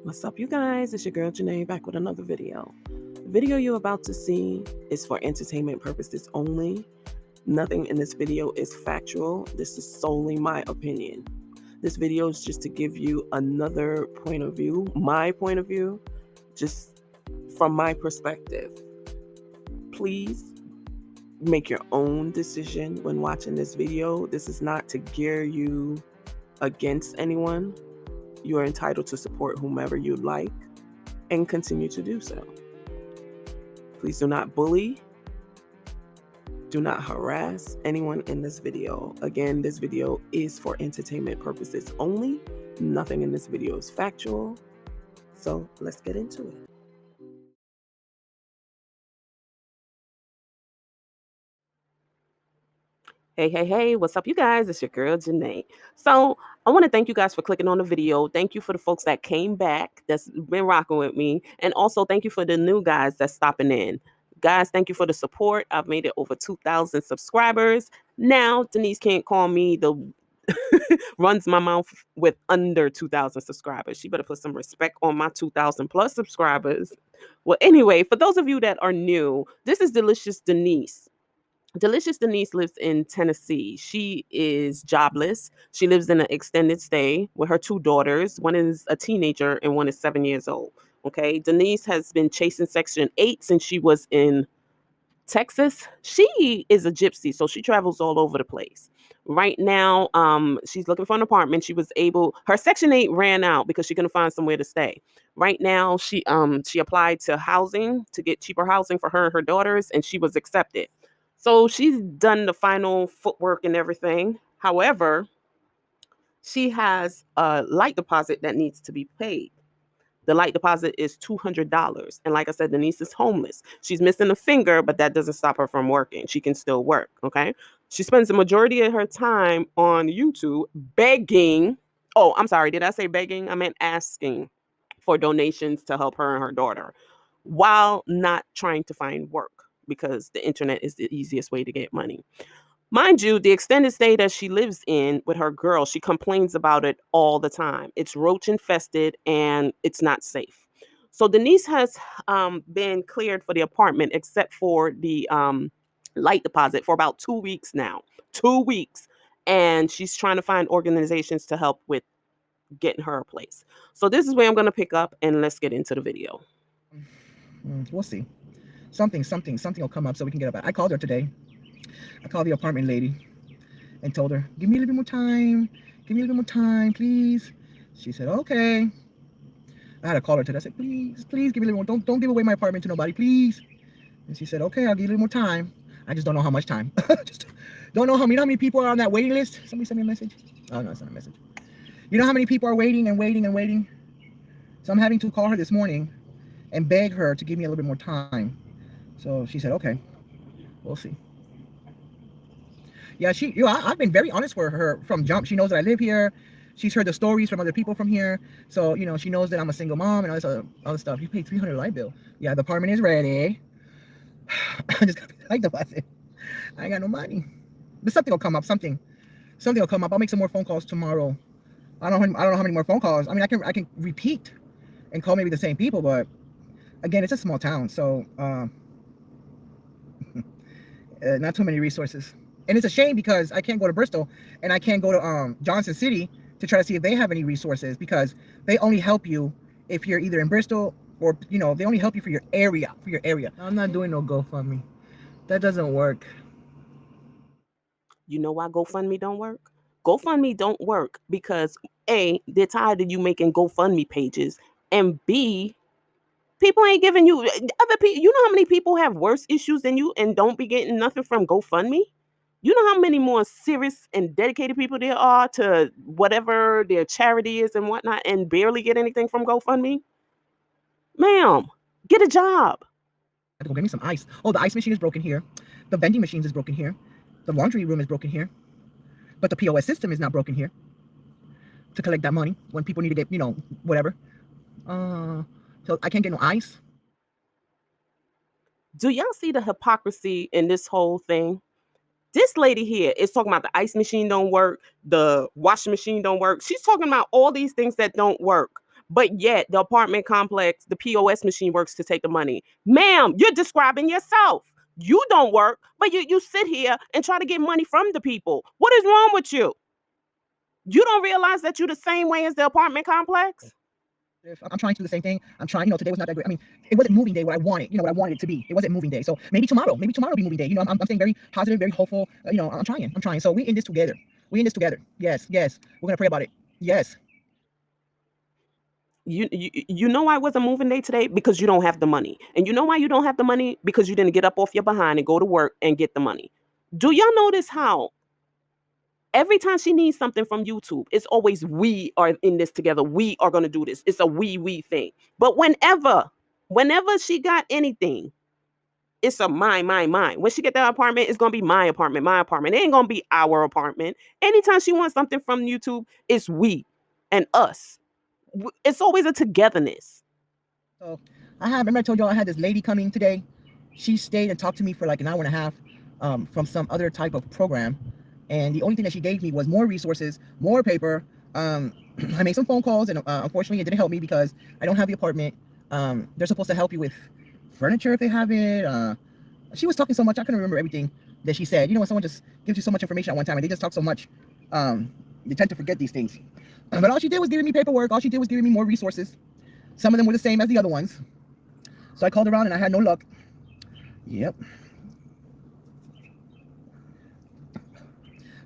What's up, you guys? It's your girl Janae back with another video. The video you're about to see is for entertainment purposes only. Nothing in this video is factual. This is solely my opinion. This video is just to give you another point of view, my point of view, just from my perspective. Please make your own decision when watching this video. This is not to gear you against anyone. You are entitled to support whomever you'd like and continue to do so. Please do not bully, do not harass anyone in this video. Again, this video is for entertainment purposes only. Nothing in this video is factual. So let's get into it. Hey, what's up, you guys? It's your girl, Janae. So I want to thank you guys for clicking on the video. Thank you for the folks that came back, that's been rocking with me. And also thank you for the new guys that's stopping in. Guys, thank you for the support. I've made it over 2,000 subscribers. Now, Denise can't call me the runs my mouth with under 2,000 subscribers. She better put some respect on my 2,000 plus subscribers. Well, anyway, for those of you that are new, this is Delicious Denise. Delicious Denise lives in Tennessee. She is jobless. She lives in an extended stay with her two daughters. One is a teenager and one is 7 years old. Okay. Denise has been chasing Section 8 since she was in Texas. She is a gypsy, so she travels all over the place. Right now, she's looking for an apartment. Her Section 8 ran out because she couldn't find somewhere to stay. Right now, she applied to housing to get cheaper housing for her and her daughters, and she was accepted. So she's done the final footwork and everything. However, she has a light deposit that needs to be paid. The light deposit is $200. And like I said, Denise is homeless. She's missing a finger, but that doesn't stop her from working. She can still work. Okay. She spends the majority of her time on YouTube begging. Oh, I'm sorry. Did I say begging? I meant asking for donations to help her and her daughter while not trying to find work because the internet is the easiest way to get money. Mind you, the extended stay that she lives in with her girl, she complains about it all the time. It's roach infested and it's not safe. So Denise has been cleared for the apartment except for the light deposit for about 2 weeks now. 2 weeks. And she's trying to find organizations to help with getting her a place. So this is where I'm going to pick up and let's get into the video. We'll see. Something will come up so we can get up. I called her today. I called the apartment lady and told her, give me a little bit more time. Give me a little bit more time, please. She said, okay. I had to call her today. I said, please give me a little more. Don't give away my apartment to nobody, please. And she said, okay, I'll give you a little more time. I just don't know how much time. Just don't know how many people are on that waiting list. Somebody sent me a message. Oh, no, it's not a message. You know how many people are waiting and waiting and waiting? So I'm having to call her this morning and beg her to give me a little bit more time. So she said, okay, we'll see. Yeah, I've been very honest with her from jump. She knows that I live here. She's heard the stories from other people from here. So, she knows that I'm a single mom and all this other stuff. You paid $300 light bill. Yeah, the apartment is ready. I just got to light deposit. I ain't got no money. But something will come up. Something will come up. I'll make some more phone calls tomorrow. I don't know how many more phone calls. I mean, I can repeat and call maybe the same people, but again, it's a small town, so not too many resources. And it's a shame because I can't go to Bristol and I can't go to Johnson City to try to see if they have any resources, because they only help you if you're either in Bristol or, they only help you for your area, I'm not doing no GoFundMe. That doesn't work. You know why GoFundMe don't work? GoFundMe don't work because A, they're tired of you making GoFundMe pages, and B, people ain't giving you other people. You know how many people have worse issues than you and don't be getting nothing from GoFundMe? You know how many more serious and dedicated people there are to whatever their charity is and whatnot and barely get anything from GoFundMe? Ma'am, get a job. I have to go get me some ice. Oh, the ice machine is broken here. The vending machines is broken here. The laundry room is broken here. But the POS system is not broken here to collect that money when people need to get, whatever. So I can't get no ice. Do y'all see the hypocrisy in this whole thing? This lady here is talking about the ice machine don't work, the washing machine don't work. She's talking about all these things that don't work. but yet the apartment complex, the POS machine works to take the money. Ma'am, you're describing yourself. You don't work, but you sit here and try to get money from the people. What is wrong with you? You don't realize that you're the same way as the apartment complex? I'm trying to do the same thing. I'm trying, today was not that great. I mean, it wasn't moving day what I wanted, what I wanted it to be. It wasn't moving day. So maybe tomorrow will be moving day. I'm staying very positive, very hopeful. I'm trying. So we in this together. Yes. We're going to pray about it. Yes. You know why it wasn't moving day today? Because you don't have the money. And you know why you don't have the money? Because you didn't get up off your behind and go to work and get the money. Do y'all notice how every time she needs something from YouTube, it's always we are in this together. We are going to do this. It's a we thing. But whenever she got anything, it's a mine. When she get that apartment, it's going to be my apartment. It ain't going to be our apartment. Anytime she wants something from YouTube, it's we and us. It's always a togetherness. So remember I told y'all I had this lady coming today. She stayed and talked to me for like an hour and a half from some other type of program. And the only thing that she gave me was more resources, more paper. I made some phone calls, and unfortunately, it didn't help me because I don't have the apartment. They're supposed to help you with furniture if they have it. She was talking so much, I couldn't remember everything that she said. When someone just gives you so much information at one time and they just talk so much, you tend to forget these things. But all she did was giving me paperwork. All she did was giving me more resources. Some of them were the same as the other ones. So I called around and I had no luck. Yep.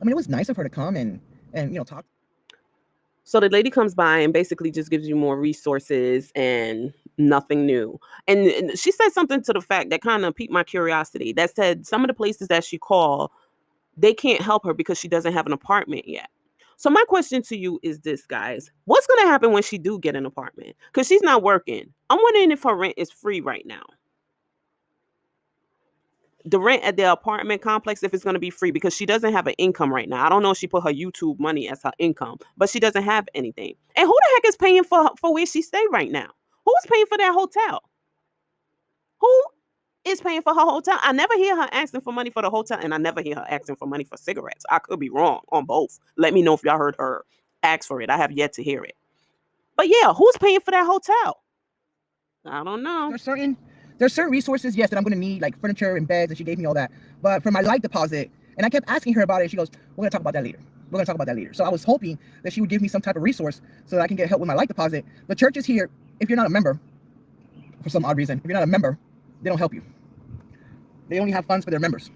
I mean, it was nice of her to come and talk. So the lady comes by and basically just gives you more resources and nothing new. And she said something to the fact that kind of piqued my curiosity. That said, some of the places that she called, they can't help her because she doesn't have an apartment yet. So my question to you is this, guys. What's going to happen when she do get an apartment? Because she's not working. I'm wondering if her rent is free right now. The rent at the apartment complex, if it's going to be free, because she doesn't have an income right now. I don't know if she put her YouTube money as her income, but she doesn't have anything. And who the heck is paying for where she stay right now? Who's paying for that hotel? Who is paying for her hotel? I never hear her asking for money for the hotel, and I never hear her asking for money for cigarettes. I could be wrong on both. Let me know if y'all heard her ask for it. I have yet to hear it. But yeah, who's paying for that hotel? I don't know. There's certain resources, yes, that I'm going to need, like furniture and beds, and she gave me all that. But for my light deposit, and I kept asking her about it, and she goes, we're going to talk about that later. So I was hoping that she would give me some type of resource so that I can get help with my light deposit. The church is here. If you're not a member, for some odd reason, if you're not a member, they don't help you. They only have funds for their members.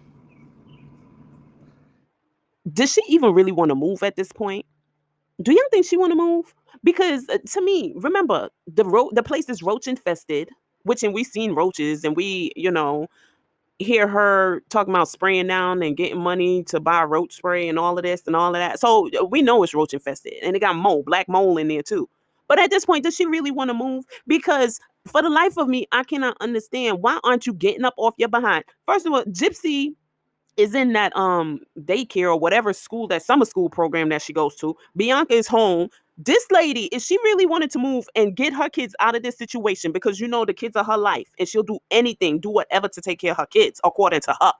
Does she even really want to move at this point? Do y'all think she want to move? Because to me, remember, the place is roach infested, and we seen roaches, and we, hear her talking about spraying down and getting money to buy roach spray and all of this and all of that. So we know it's roach infested, and it got black mold in there too. But at this point, does she really want to move? Because for the life of me, I cannot understand, why aren't you getting up off your behind? First of all, Gypsy is in that daycare or whatever school, that summer school program that she goes to. Bianca is home. This lady, if she really wanted to move and get her kids out of this situation, because the kids are her life, and she'll do anything, do whatever to take care of her kids, according to her.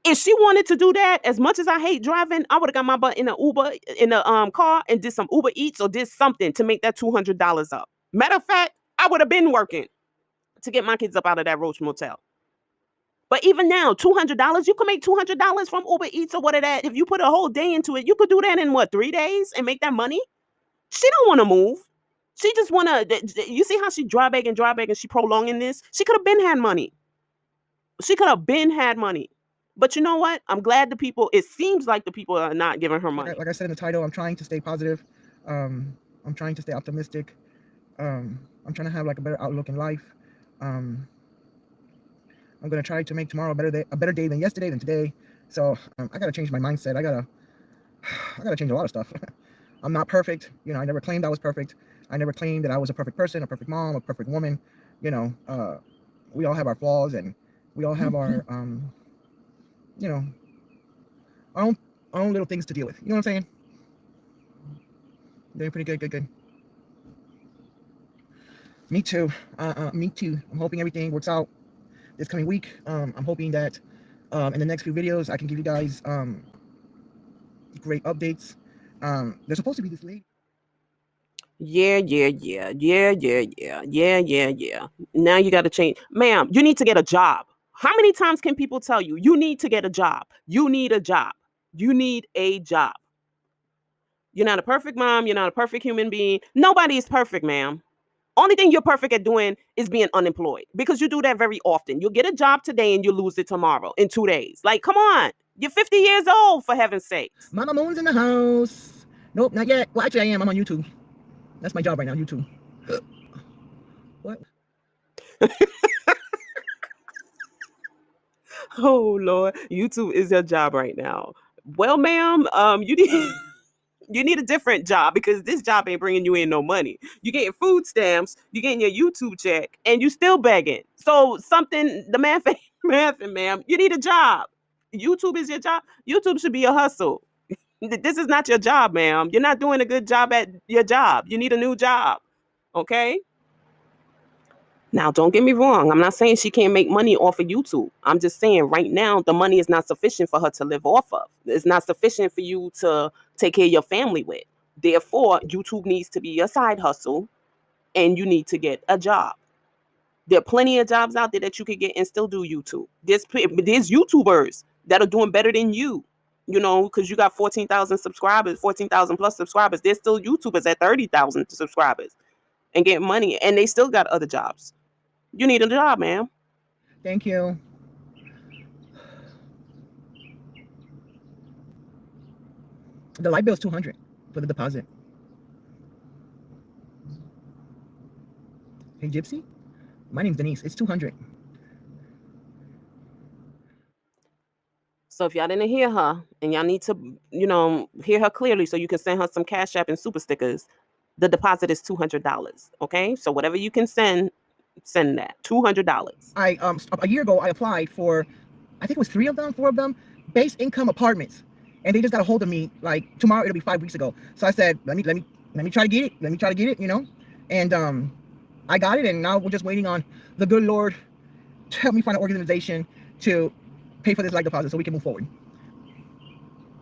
If she wanted to do that, as much as I hate driving, I would have got my butt in an Uber, in a car, and did some Uber Eats or did something to make that $200 up. Matter of fact, I would have been working to get my kids up out of that Roach Motel. But even now, $200, you can make $200 from Uber Eats or whatever that. If you put a whole day into it, you could do that in 3 days and make that money? She don't want to move. She just want to, you see how she dry bag and she prolonging this? She could have been had money. But you know what? I'm glad it seems like the people are not giving her money. Like I said in the title, I'm trying to stay positive. I'm trying to stay optimistic. I'm trying to have like a better outlook in life. I'm going to try to make tomorrow a better day than yesterday, than today. So I got to change my mindset. I got to change a lot of stuff. I'm not perfect. I never claimed I was perfect. I never claimed that I was a perfect person, a perfect mom, a perfect woman. We all have our flaws, and we all have our, our own little things to deal with. You know what I'm saying? Doing pretty good. Me too. Me too. I'm hoping everything works out this coming week. I'm hoping that in the next few videos I can give you guys great updates. There's supposed to be this lady. Yeah. Now you got to change. Ma'am, you need to get a job. How many times can people tell you, you need to get a job? You need a job. You need a job. You're not a perfect mom. You're not a perfect human being. Nobody is perfect, ma'am. Only thing you're perfect at doing is being unemployed because you do that very often. You'll get a job today and you lose it tomorrow in 2 days. Like, come on. You're 50 years old, for heaven's sakes. Mama Moon's in the house. Nope, not yet. Well, actually, I am. I'm on YouTube. That's my job right now, YouTube. What? Oh, Lord. YouTube is your job right now. Well, ma'am, you need... You need a different job because this job ain't bringing you in no money. You getting food stamps, you getting your YouTube check, and you still begging. So something, the math ain't mathing, ma'am. You need a job. YouTube is your job. YouTube should be a hustle. This is not your job, ma'am. You're not doing a good job at your job. You need a new job. Okay? Now, don't get me wrong. I'm not saying she can't make money off of YouTube. I'm just saying right now the money is not sufficient for her to live off of. It's not sufficient for you to take care of your family with. Therefore, YouTube needs to be a side hustle and you need to get a job. There are plenty of jobs out there that you could get and still do YouTube. There's YouTubers that are doing better than you, because you got 14,000 subscribers, 14,000 plus subscribers. There's still YouTubers at 30,000 subscribers and getting money, and they still got other jobs. You need a job, ma'am. Thank you. The light bill is $200 for the deposit. Hey, Gypsy. My name's Denise. It's $200. So if y'all didn't hear her and y'all need to, hear her clearly so you can send her some Cash App and super stickers, the deposit is $200. Okay? So whatever you can send that. $200. A year ago I applied for, I think it was 4 of them, base income apartments. And they just got a hold of me like tomorrow. It'll be 5 weeks ago. So I said, let me try to get it. Let me try to get it, And I got it, and now we're just waiting on the good Lord to help me find an organization to pay for this light deposit so we can move forward.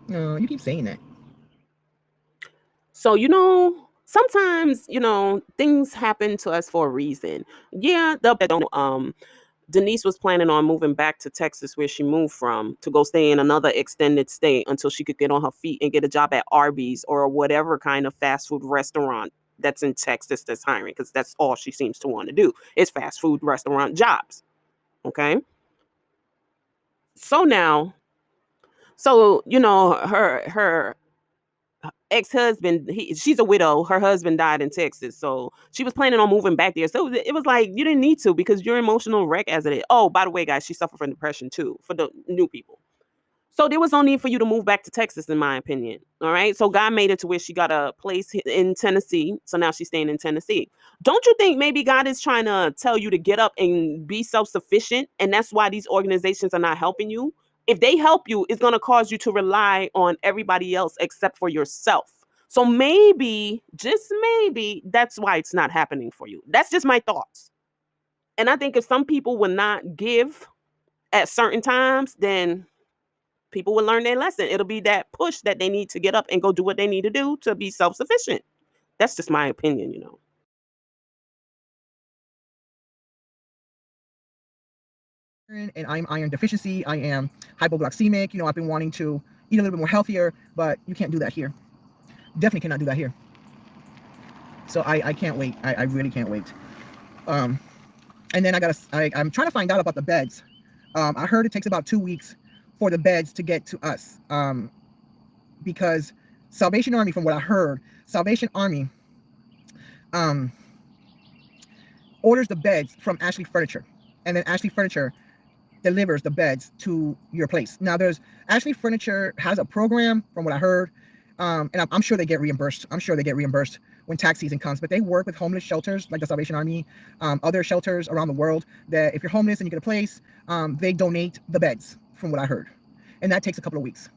You keep saying that. So, sometimes, things happen to us for a reason. Yeah, Denise was planning on moving back to Texas where she moved from to go stay in another extended stay until she could get on her feet and get a job at Arby's or whatever kind of fast food restaurant that's in Texas that's hiring, because that's all she seems to want to do is fast food restaurant jobs. Okay. So now, her ex-husband, she's a widow. Her husband died in Texas, so she was planning on moving back there. So it was like, you didn't need to, because you're emotional wreck as it is. Oh, by the way, guys, she suffered from depression too, for the new people. So there was no need for you to move back to Texas, in my opinion. All right. So God made it to where she got a place in Tennessee. So now she's staying in Tennessee. Don't you think maybe God is trying to tell you to get up and be self-sufficient? And that's why these organizations are not helping you. If they help you, it's going to cause you to rely on everybody else except for yourself. So maybe, just maybe, that's why it's not happening for you. That's just my thoughts. And I think if some people will not give at certain times, then people will learn their lesson. It'll be that push that they need to get up and go do what they need to do to be self-sufficient. That's just my opinion, And I'm iron deficiency. I am hypoglycemic. I've been wanting to eat a little bit more healthier, but you can't do that here. Definitely cannot do that here. So I can't wait. I really can't wait. And then I'm trying to find out about the beds. I heard it takes about 2 weeks for the beds to get to us. Because Salvation Army, from what I heard, Salvation Army orders the beds from Ashley Furniture, and then Ashley Furniture delivers the beds to your place. Now, Ashley Furniture has a program, from what I heard, and I'm sure they get reimbursed. I'm sure they get reimbursed when tax season comes, but they work with homeless shelters like the Salvation Army, other shelters around the world, that if you're homeless and you get a place, they donate the beds, from what I heard. And that takes a couple of weeks.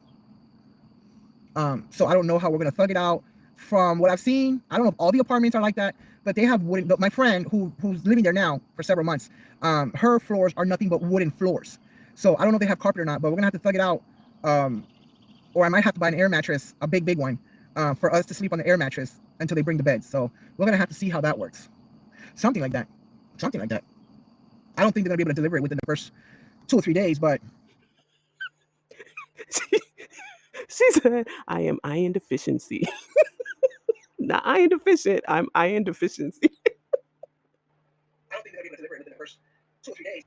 So I don't know how we're going to thug it out. From what I've seen, I don't know if all the apartments are like that, but they have wooden. But my friend who's living there now for several months, her floors are nothing but wooden floors. So I don't know if they have carpet or not, but we're going to have to thug it out. Or I might have to buy an air mattress, a big one, for us to sleep on the air mattress until they bring the beds. So we're gonna have to see how that works. Something like that. Something like that. I don't think they're gonna be able to deliver it within the first 2 or 3 days, but She said, I am iron deficiency. Not iron deficient, I'm iron deficiency. I don't think they're gonna be able to deliver it within the first 2 or 3 days.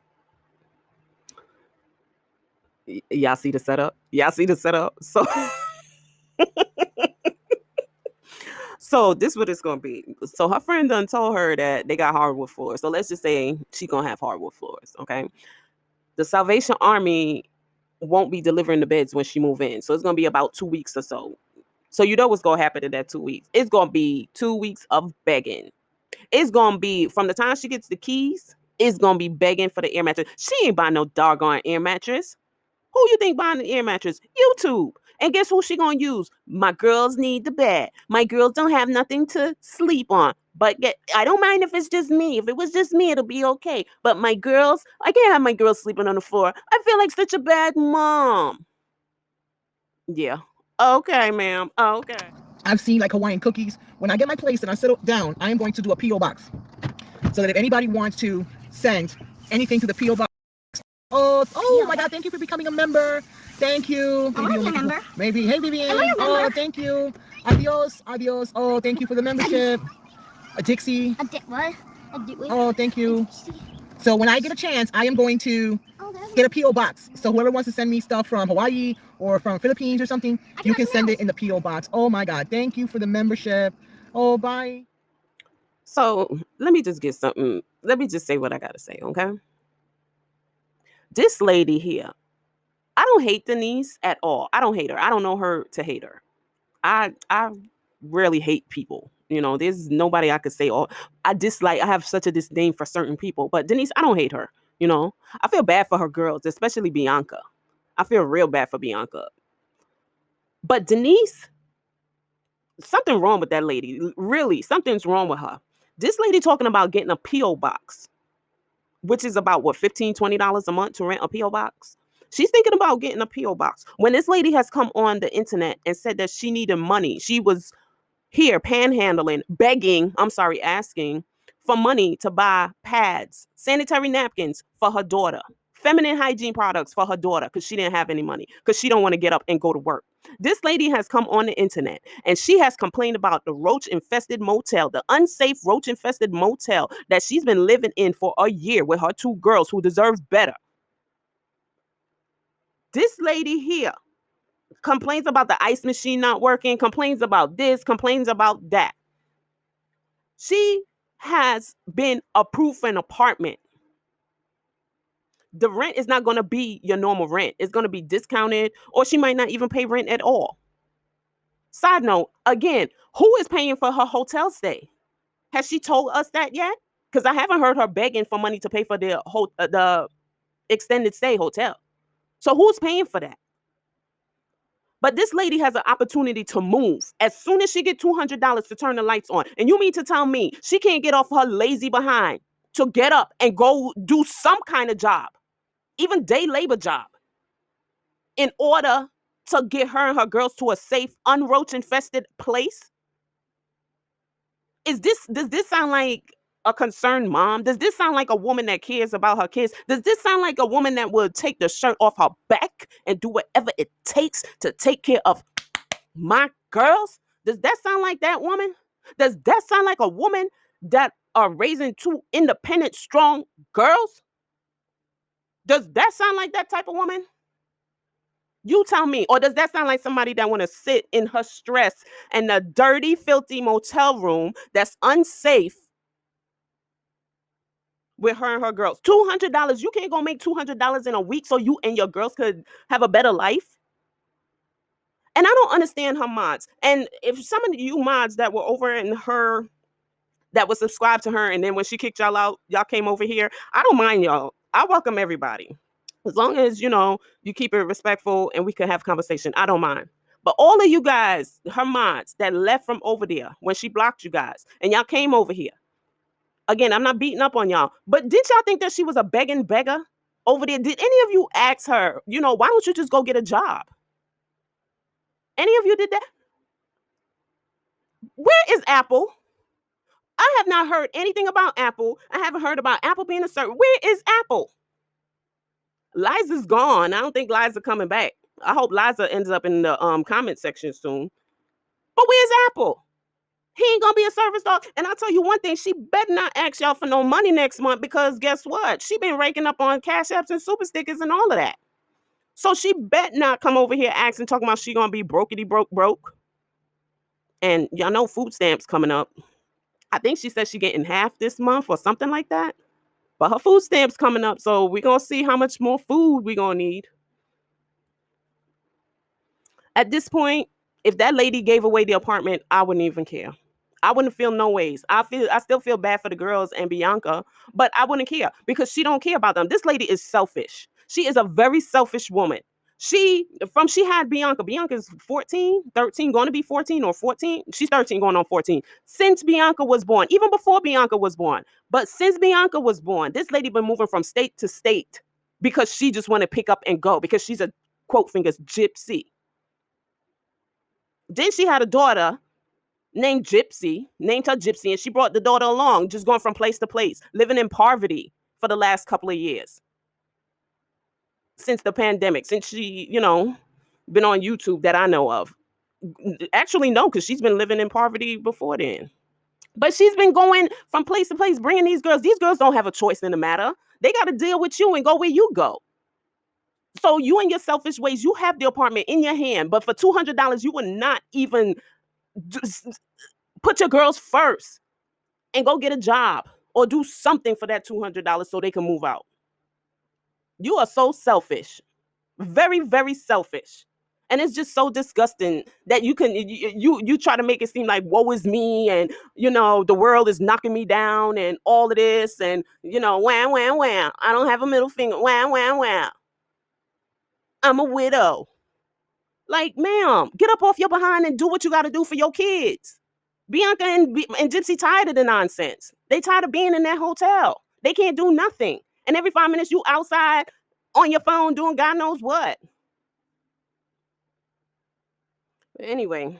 Y'all see the setup? Y'all see the setup? So so this what it's gonna be. So her friend done told her that they got hardwood floors. So let's just say she gonna have hardwood floors, okay? The Salvation Army won't be delivering the beds when she move in. So it's gonna be about 2 weeks or so. So you know what's gonna happen in that 2 weeks. It's gonna be 2 weeks of begging. It's gonna be from the time she gets the keys, it's gonna be begging for the air mattress. She ain't buying no doggone air mattress. Who you think buying the air mattress? YouTube. And guess who she gonna use? My girls need the bed. My girls don't have nothing to sleep on. But I don't mind if it's just me. If it was just me, it'll be okay. But my girls, I can't have my girls sleeping on the floor. I feel like such a bad mom. Yeah. Okay, ma'am. Okay. I've seen like Hawaiian cookies. When I get my place and I settle down, I am going to do a P.O. box. So that if anybody wants to send anything to the P.O. box, oh my God, thank you for becoming a member. Thank you. I want to be a member. Maybe, hey Vivian. Am I a member? Oh, thank you. Adios, adios. Oh, thank you for the membership. A Dixie. What? Oh, thank you. So when I get a chance, I am going to get a P.O. box. So whoever wants to send me stuff from Hawaii or from Philippines or something, you can send it in the P.O. box. Oh my God, thank you for the membership. Oh, bye. So let me just get something. Let me just say what I gotta say, okay? This lady here, I don't hate Denise at all. I don't hate her. I don't know her to hate her. I rarely hate people. You know, there's nobody I could say, oh, I have such a disdain for certain people. But Denise, I don't hate her. You know, I feel bad for her girls, especially Bianca. I feel real bad for Bianca. But Denise, something wrong with that lady. Really, something's wrong with her. This lady talking about getting a P.O. box, which is about what, $15-$20 a month to rent a P.O. box. She's thinking about getting a P.O. box. When this lady has come on the internet and said that she needed money, she was here panhandling, asking for money to buy pads, sanitary napkins for her daughter, feminine hygiene products for her daughter because she didn't have any money, because she don't want to get up and go to work. This lady has come on the internet and she has complained about the roach infested motel, the unsafe roach infested motel that she's been living in for a year with her 2 girls who deserve better. This lady here complains about the ice machine not working, complains about this, complains about that. She has been approved for an apartment. The rent is not going to be your normal rent. It's going to be discounted, or she might not even pay rent at all. Side note, again, who is paying for her hotel stay? Has she told us that yet? Because I haven't heard her begging for money to pay for the extended stay hotel. So who's paying for that? But this lady has an opportunity to move as soon as she get $200 to turn the lights on. And you mean to tell me she can't get off her lazy behind to get up and go do some kind of job, even day labor job, in order to get her and her girls to a safe, unroach infested place? Does this sound like a concerned mom? Does this sound like a woman that cares about her kids? Does this sound like a woman that would take the shirt off her back and do whatever it takes to take care of my girls? Does that sound like that woman? Does that sound like a woman that are raising 2 independent, strong girls? Does that sound like that type of woman? You tell me. Or does that sound like somebody that want to sit in her stress in a dirty, filthy motel room that's unsafe with her and her girls? $200. You can't go make $200 in a week so you and your girls could have a better life? And I don't understand her mods. And if some of you mods that were over in her, that was subscribed to her, and then when she kicked y'all out, y'all came over here, I don't mind y'all. I welcome everybody. As long as, you keep it respectful and we can have conversation, I don't mind. But all of you guys, her mods that left from over there when she blocked you guys, and y'all came over here. Again, I'm not beating up on y'all, but did y'all think that she was a begging beggar over there? Did any of you ask her, why don't you just go get a job? Any of you did that? Where is Apple? I have not heard anything about Apple. I haven't heard about Apple being a server. Where is Apple? Liza's gone. I don't think Liza coming back. I hope Liza ends up in the comment section soon. But where's Apple? He ain't gonna be a service dog. And I'll tell you one thing, she better not ask y'all for no money next month, because guess what? She been raking up on cash apps and super stickers and all of that. So she bet not come over here asking, talking about she gonna be brokety broke. And y'all know food stamps coming up. I think she said she getting half this month or something like that. But her food stamps coming up, so we gonna see how much more food we gonna need. At this point, if that lady gave away the apartment, I wouldn't even care. I wouldn't feel no ways. I still feel bad for the girls and Bianca, but I wouldn't care because she don't care about them. This lady is selfish. She is a very selfish woman. She had Bianca. Bianca's 14, 13, going to be 14 or 14. She's 13 going on 14. Since Bianca was born, even before Bianca was born. But since Bianca was born, this lady been moving from state to state because she just want to pick up and go because she's a quote fingers gypsy. Then she had a daughter named her Gypsy, and she brought the daughter along, just going from place to place, living in poverty for the last couple of years. Since the pandemic, since she, been on YouTube that I know of. Actually, no, because she's been living in poverty before then. But she's been going from place to place, bringing these girls. These girls don't have a choice in the matter. They got to deal with you and go where you go. So you and your selfish ways, you have the apartment in your hand, but for $200, you would not even put your girls first and go get a job or do something for that $200 so they can move out. You are so selfish. Very, very selfish. And it's just so disgusting that you try to make it seem like woe is me, and the world is knocking me down and all of this, and wham wham wham. I don't have a middle finger. Wham wham wham. I'm a widow. Like, ma'am, get up off your behind and do what you got to do for your kids. Bianca and Gypsy tired of the nonsense. They tired of being in that hotel. They can't do nothing. And every 5 minutes you outside on your phone doing God knows what. But anyway,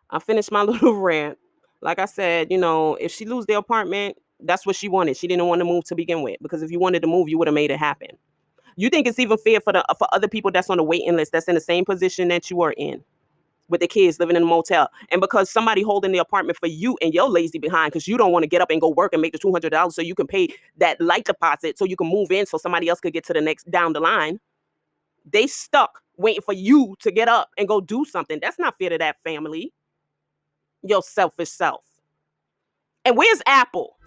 I finished my little rant. Like I said, if she lose the apartment, that's what she wanted. She didn't want to move to begin with, because if you wanted to move, you would have made it happen. You think it's even fair for other people that's on the waiting list, that's in the same position that you are in, with the kids living in a motel, and because somebody holding the apartment for you and you're lazy behind because you don't want to get up and go work and make the $200 so you can pay that light deposit so you can move in so somebody else could get to the next down the line. They stuck waiting for you to get up and go do something. That's not fair to that family. Your selfish self. And where's Apple?